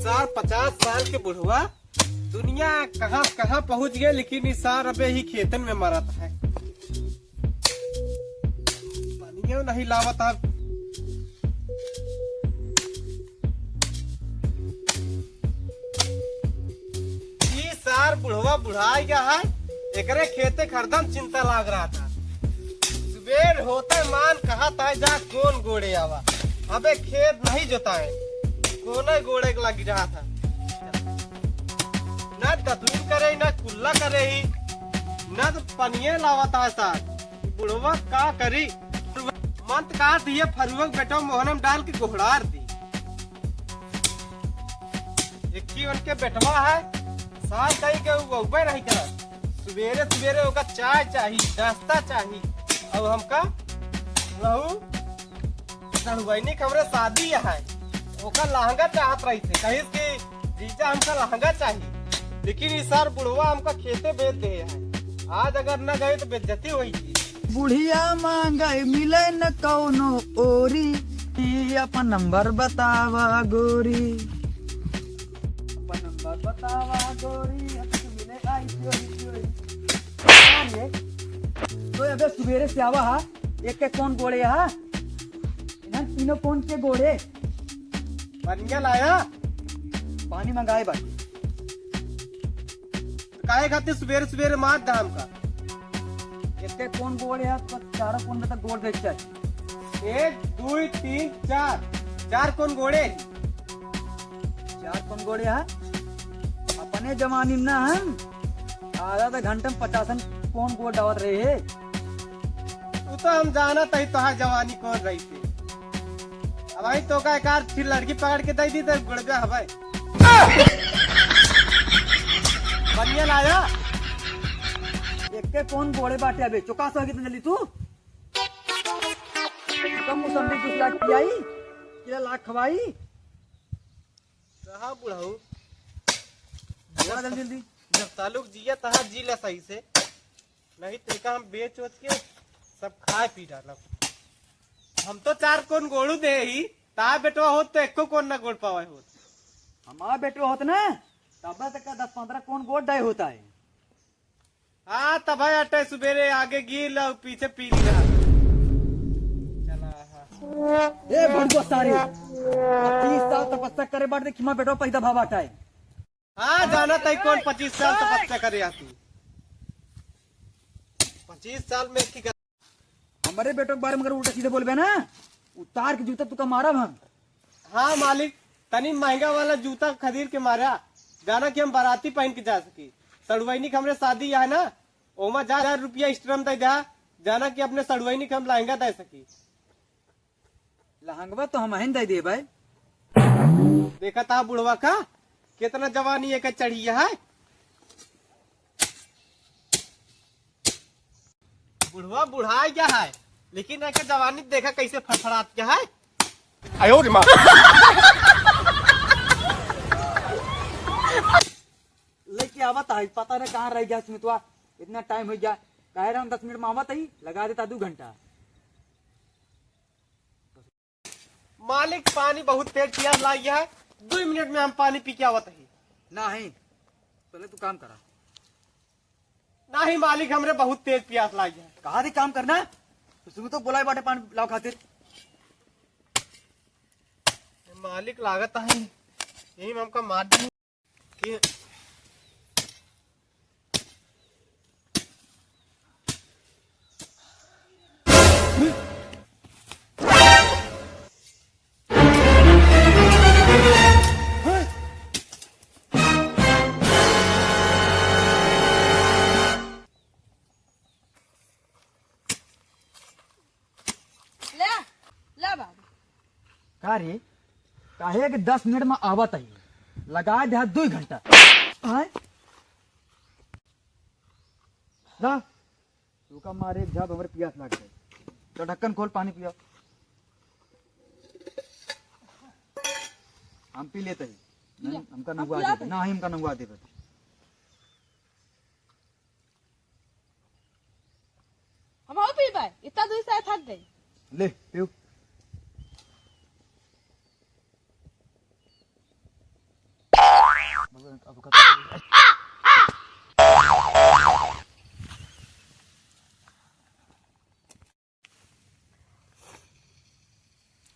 सार 50 साल के बुढ़वा दुनिया कहाँ कहाँ पहुँच गए, लेकिन इस सार अबे ही खेतन में मरत है। पानियों नहीं लावत अब। ई सार बुढ़वा बुढ़ाई गया है, एकरे खेते हरदम चिंता लाग रहा था। सुबेर होते मान कहा था जा कौन गोड़े आवा, अबे खेत नहीं जोताए, कोने गोड़े लग रहा था। न दतुन करे न कुल्ला करे ही, न तो पनिये लावता सार। बुढ़वा का करी, मंत काट दिए फरुवक बेटो मोहनम डाल के गोहड़ार दी। इक्की उनके बेटवा है, साल कहीं के उबे नहीं करा। सवेरे सवेरे ओका चाय चाहिए, नाश्ता चाहिए, और हमका रहू सड़ुवैनी हमरे शादी है, ओका लहंगा चाहत रही थे, कहीं कि जीजा हमका लहंगा चाहिए, लेकिन इस सार बुढ़वा हमका खेते बेच दे है। आज अगर न गए तो बेइज्जती हुई। बुढ़िया मांगे मिले न कौनो ओरी, अपन नंबर बतावा गोरी, अपन नंबर बतावा गोरी, अब तू मिले आई चोरी। तो अबे सवेरे से आवा हा, एक के कौन गोड़े हा, इन्हें तीनों कौन के गोड़े। पनिया लाया, पानी मंगाए बाकी काहे खातिर सवेरे सवेरे मार दाम का। एक कौन गोड़े है तो चारों कौन में तक गोड़ देख चाहिए। 1 2 3 4 4 कौन गोड़े, 4 कौन गोड़े है। अपने जमानी में हम आधा घंटे में 50 कौन गोड़ डावत रहे है। तू तो हम जाना तही तोहार जवानी कौन रही थी। अब आई तो का एक फिर लड़की पकड़ के दे दी तो गुड़गा हवाई। बनिया लाया, एक के कौन गोड़े बाटे अबे चौकास होगी तो जल्दी तू कम मुसम्मी जूस लाख पियाई, किला लाख खवाई, कहा बुढ़ाऊ बोला जल्दी जल्दी। जब तालुक जिया तहा जी ला सही से, नहीं तेका हम बेच वच के सब खाए पी डाला। हम तो 4 कौन गोड़ू दे ही, ता बेटवा होत तो एको कौन ना गोड़ पावा होत। हमारा बेटो होता ना तब तक का 10-15 कौन गोड़ डाय होता है। हाँ तब अटे सवेरे आगे गिर और पीछे पीली रहा। चला हाँ। ए भड़को सारे 30 साल तपस्या करे बाटे खिमा बेटो पैदा भाव हटाए। हाँ जाना तई कौन 25 साल तपस्या करे आती। 25 साल में की हमारे बेटो के बारे में अगर उल्टा सीधे बोलबे ना, उतार के जूता तुका मारब हम। हाँ मालिक, तनी महंगा वाला जूता खरीद के मारा, जाना कि हम बाराती पहन के जा सकी। सड़ुवैनी के हमरे शादी है ना, ओमा 1000 रुपया स्ट्रम दे जा, जाना कि अपने सड़ुवैनी के हम लहंगा दे सकी। लहंगवा तो हम दे दे भाई। देखा था बुढ़वा का कितना जवानी एक चढ़ी है। बुढ़वा बुढ़ा गया है, लेकिन एक जवानी देखा कैसे फड़फड़ात गया है। आयो रे माँ। लेके आवत है, पता नहीं कहाँ रह गया इसमें तो इतना टाइम हो गया। कह रहा हूँ 10 मिनट में आवत ही, लगा देता 2 घंटा। मालिक पानी बहुत तेज प्यास लागी है, 2 मिनट में हम पानी पी के आवत ही। नहीं पहले तू काम करा। नहीं मालिक, हमरे बहुत तेज प्यास लागी है। कहा थी काम करना, तुम तो बोला बाटे पानी लाओ खातिर। मालिक लागत है यही में हमका मार दी कि कहा रे काहे कि 10 मिनट में आवत आई, लगा दे 2 घंटा। ला तू का मारे एक झाप हमारे प्यास लग गई, तो ढक्कन खोल पानी पिया। हम पी लेते ही, नहीं हमका नंगवा दे, ना हमका नंगवा दे। हम और पी पाए, इतना दूर से थक गई। ले पियो। अब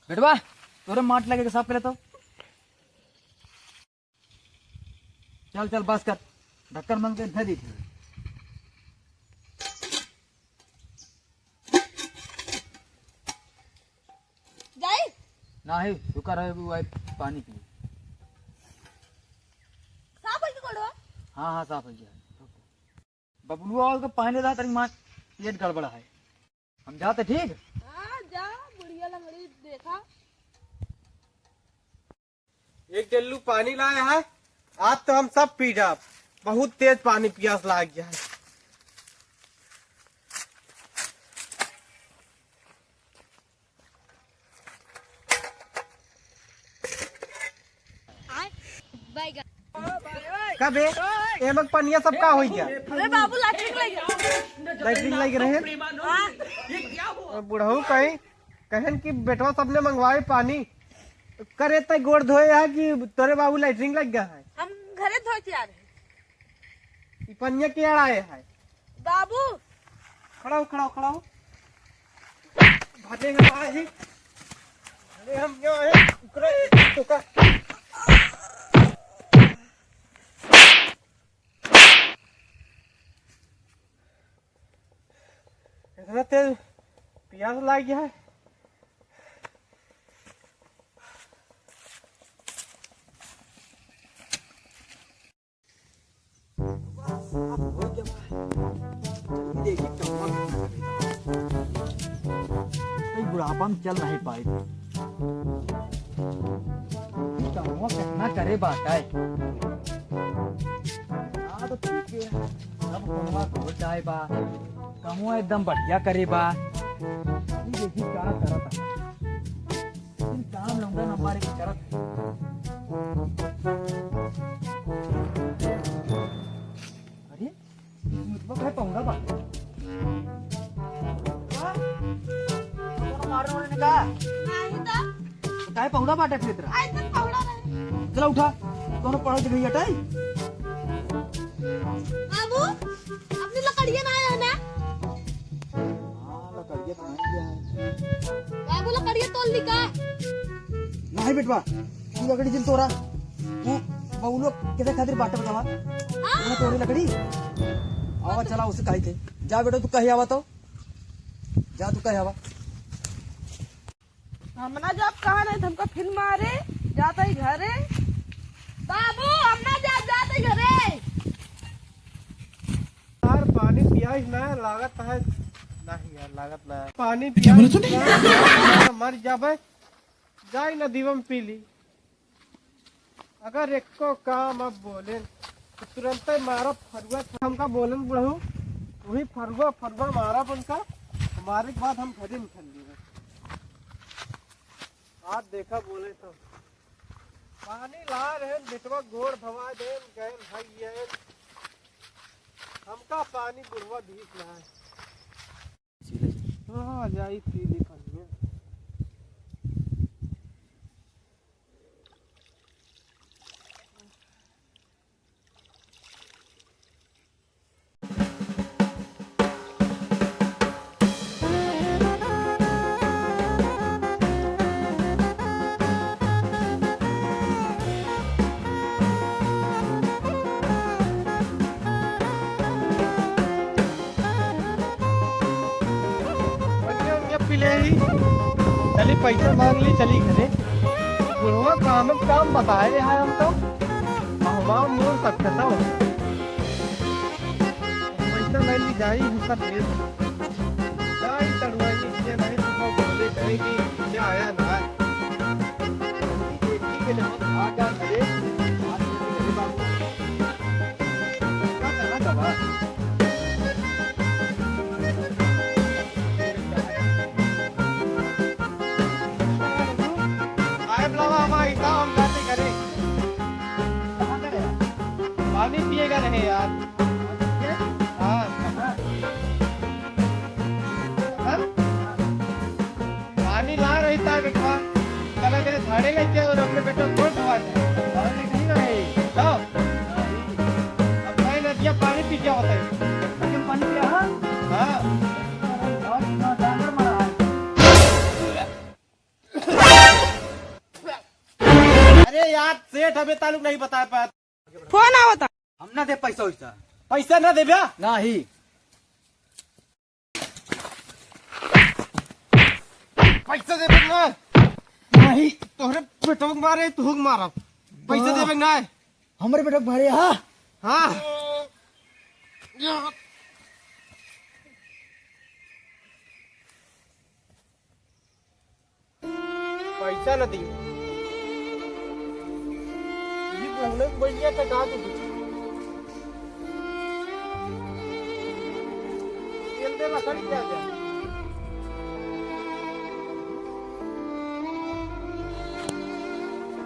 बेटवा तोरे माट लगेगा साफ करे तो चल चल बस कर ढक्कन बंद कर दी जाई ना है रुका रहे वो पानी पी साफ है कि कोड़वा हाँ हाँ साफ हो गया बबलू और का पानी दा तेरी माँ पेट गड़बड़ा है हम जाते ठीक हां जा बुढ़िया लंगड़ी देखा एक गिल्लू पानी लाया है आज तो हम सब पी जाब बहुत तेज पानी प्यास लाग गया है कब एमक पनिया सब का हो गया अरे बाबू लाठी लग गया लाइटिंग लग रहे बुढ़ऊ कहीं कहन कि बेटवा सबने मंगवाए पानी करे तय गोड़ धोए है कि तोरे बाबू लाइटिंग लग गया है हम घरे धोए थे यार ई पनिया के आए है बाबू खड़ा हो खड़ा हो खड़ा हो भागेगा है अरे हम क्यों आए उकरे तो का इतना तेज प्यास लग गया है बुढ़ापा में चल नहीं पाए कितना करे बात है तो ठीक है सब कोनवा हो जाए बा कमुआ एकदम बढ़िया करे बा देखी क्या करत है काम लूंगा न हमारे की करत अरे मतलब है पाऊंगा बा मारने वाले ने कहा नहीं तो काय पाऊंगा बाटे फिर तेरा आज तक पौड़ा नहीं चला उठा दोनों पढ़ो के नहीं हटाई बाबू अपनी लकड़ियां ना आया ना बाबू लकड़ियां तोल ली का नहीं बेटवा तू लकड़ी जिन तोरा तू बहुलो कैसे खातिर बाटे बतावा तूने तोड़ी लकड़ी आवा चला उसे कही थे जा बेटा तू कहीं आवा तो जा तू कहीं आवा हमना जब कहा नहीं हमको फिर मारे जाता ही घरे बाबू हमना जब जाते घरे यार पानी पियास ना लागत है नहीं यार लागत ना है पानी पियास मर जाबे जाई नदीवा में पी ली अगर एको काम अब बोले तो तुरंत मारा फरुआ हमका बोलन बुढ़ऊ वही फरुआ फरुआ मारा उनका हमारे के बाद हम घरे निकल लिए आज देखा बोले तो पानी ला रहे बिटवा गोड़ भवा दे गए भाई हमका पानी बुढ़वा भीख ना है हाँ जाई पीली पानी चली पैसा मांग ली चली घरे बुढ़वा काम बताए है हम तो हमारा मोर सकता था पैसा ले ली जाई हिस्सा दे जाई तड़वाई ये नहीं तो बोले करेगी क्या आया ना ठीक है आ जा घरे बाबू क्या करना दबा पानी पिएगा नहीं यार हाँ पानी ला रही था बेटवा कल के झाड़े लेके और अपने बेटो को धोआ कहीं नहीं जाओ अरे यार सेठ हमें ताल्लुक नहीं बता पाया। फोन आवता। हम ना दे पैसा वैसा। पैसा ना दे भैया। नहीं पैसा दे ना। नहीं तोहरे बेटो के मारे तू मारा। पैसा दे ना। हमारे बेटा भरे हाँ हाँ पैसा न दी ये बोलने बढ़िया का गा दो तेल दे ना खड़ी क्या